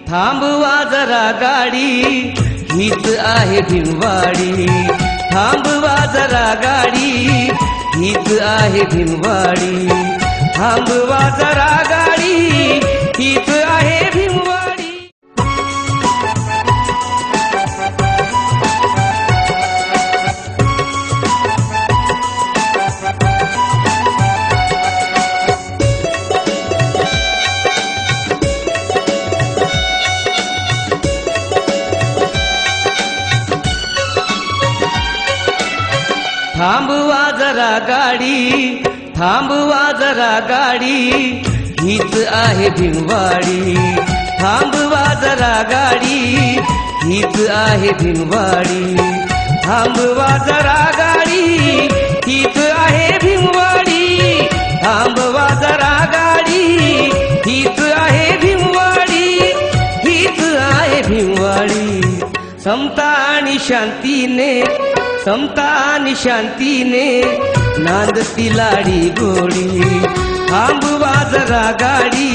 थांबवा जरा गाडी, हीच आहे भीमवाडी. थांबवा जरा गाडी, हीच आहे भीमवाडी. थांबवा जरा गाडी, हीच आहे भीमवाडी. थांबवा जरा गाडी, थांबवा जरा गाडी, हीच आहे भीमवाडी. थांबवा जरा गाडी, हीच आहे भीमवाडी. थांबवा जरा गाडी, हीच आहे भीमवाडी. थांबवा जरा गाडी, हीच आहे भीमवाडी. हीच आहे भीमवाडी. समता आणि शांतीने, समता आणि शांतीने नांदती लाडी गोडी. थांबवा जरा गाडी,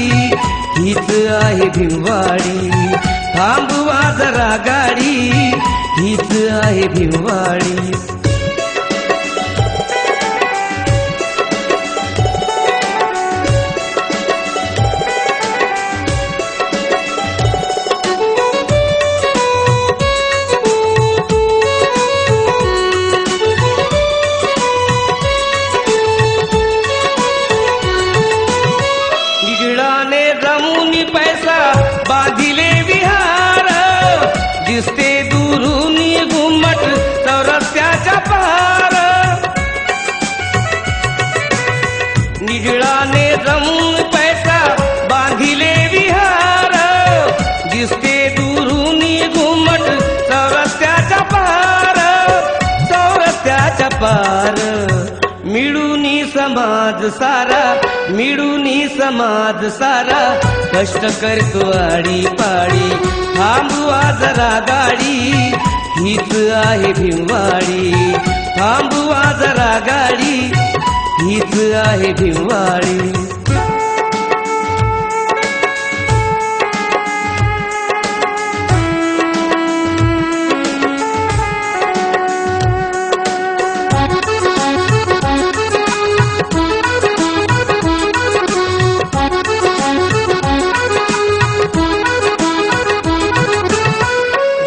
हीच आहे भीमवाडी. थांबवा जरा गाडी, हीच आहे भीमवाडी. पैसा बांधिले विहार, दिसते दुरून घुमट चौरस्त्याच्या पार. निगळाने जमून पैसा बांधिले विहार, दिसते दुरून घुमट चौरस्त्याच्या पार. चौरस्त्याच्या पार मिळूनी समाज सारा, मिळूनी समाज सारा कष्ट करतो आडी पाडी. थांबवा जरा गाडी, हीच आहे भीमवाडी. थांबवा जरा गाडी, हीच आहे भीमवाडी.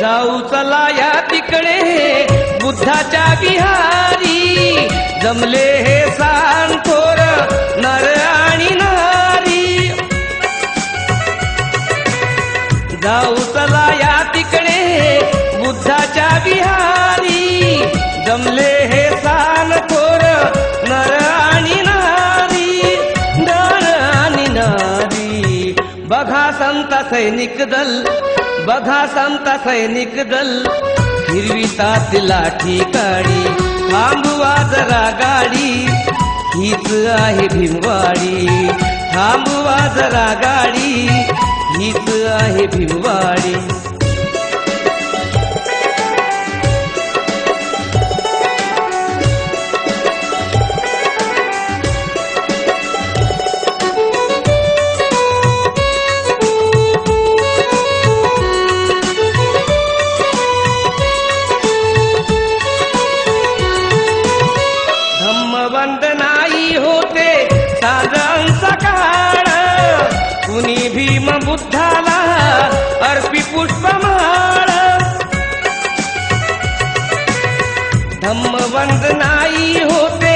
जाऊ चला या तिकडे बुद्धाच्या विहारी, जमले हे सांखोर नर आणि नारी. जाऊ चला या तिकडे बुद्धाच्या विहारी, जमले हे सांखोर नर आणि नारी. नर आणि नारी. बघा संत सैनिक दल, बघा समता सैनिक दल, हिरवितात लाठी काडी. थांबवा जरा गाडी, हीच आहे भीमवाडी. थांबवा जरा गाडी, हीच आहे भीमवाडी. वंदनाई होते साजन सकाळ, कुणी भीम बुद्धाला अर्पी पुष्पमाळ. धम्म वंदनाई होते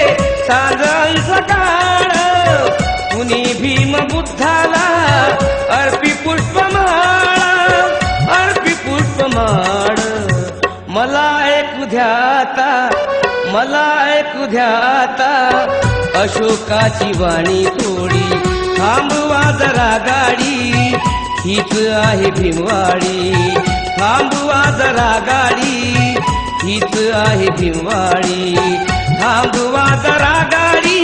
साजन सकाळ, कुणी भीम बुद्धाला अर्पी पुष्पमाळ. अर्पी पुष्पमाळ. मला ऐकू द्या आता, मला ऐकू द्या आता अशोकाची वाणी थोडी. थांबवा जरा गाडी, हीच आहे भीमवाडी. थांबवा जरा गाडी, हीच आहे भीमवाडी. थांबवा जरा गाडी,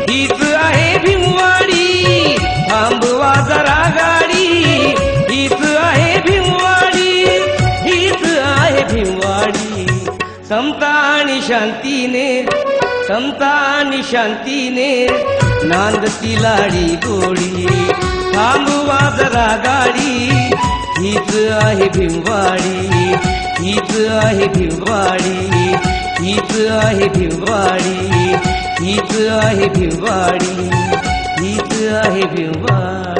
हीच आहे भीमवाडी. थांबवा जरा गाडी, हीच आहे भीमवाडी. हीच आहे भीमवाडी. समता आणि शांतीने, समता आणि शांतीने नांदती लाडी गोडी. थांबवा जरा गाडी, हीच आहे भिववाडी, हीच आहे भिववाडी, हीच आहे भिववाडी, हीच आहे भिववाडी, हीच आहे भिववाडी.